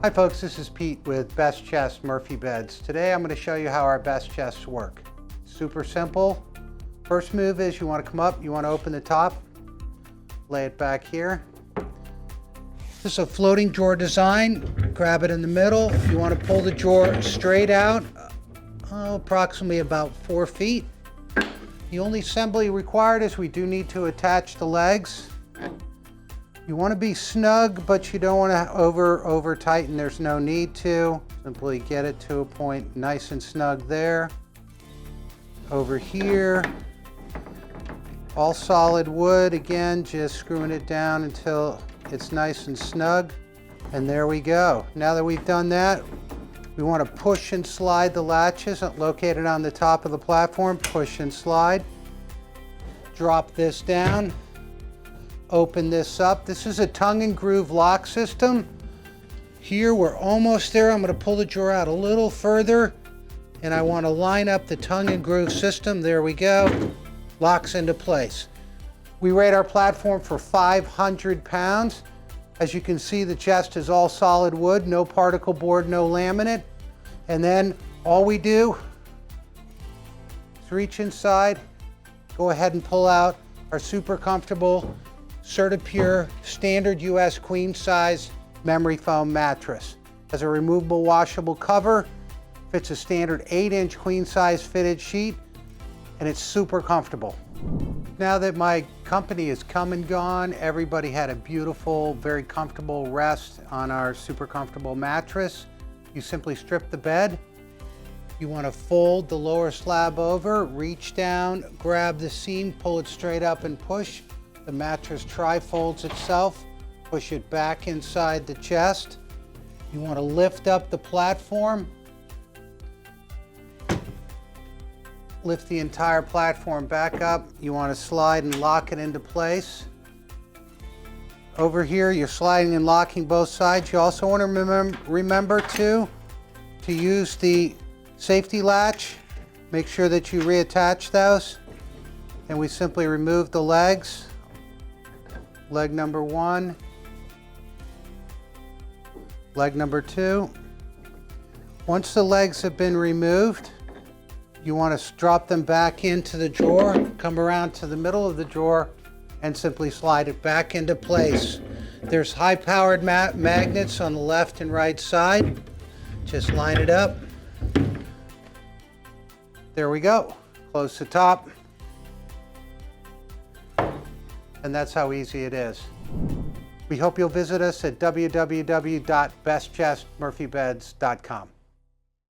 Hi folks, this is Pete with Best Chest Murphy Beds. Today I'm going to show you how our best chests work. Super simple. First move is you want to come up, you want to open the top, lay it back here. This is a floating drawer design. Grab it in the middle. You want to pull the drawer straight out, approximately about 4 feet. The only assembly required is we do need to attach the legs. You want to be snug, but you don't want to over tighten. There's no need to. Simply get it to a point nice and snug there. Over here, all solid wood. Again, just screwing it down until it's nice and snug. And there we go. Now that we've done that, we want to push and slide the latches located on the top of the platform. Push and slide. Drop this down. Open this up. This is a tongue and groove lock system. Here we're almost there. I'm going to pull the drawer out a little further and I want to line up the tongue and groove system. There we go. Locks into place. We rate our platform for 500 pounds. As you can see, the chest is all solid wood, no particle board, no laminate. And then all we do is reach inside, go ahead and pull out our super comfortable CertaPure standard US queen size memory foam mattress. Has a removable washable cover, fits a standard 8-inch queen size fitted sheet, and it's super comfortable. Now that my company is come and gone, everybody had a beautiful, very comfortable rest on our super comfortable mattress. You simply strip the bed. You want to fold the lower slab over, reach down, grab the seam, pull it straight up and push. The mattress tri-folds itself, push it back inside the chest. You want to lift up the platform, lift the entire platform back up. You want to slide and lock it into place. Over here, you're sliding and locking both sides. You also want to remember to use the safety latch. Make sure that you reattach those. And we simply remove the legs. Leg number 1, leg number 2. Once the legs have been removed, you want to drop them back into the drawer, come around to the middle of the drawer, and simply slide it back into place. There's high-powered magnets on the left and right side. Just line it up. There we go. Close the top. And that's how easy it is. We hope you'll visit us at www.bestchestmurphybeds.com.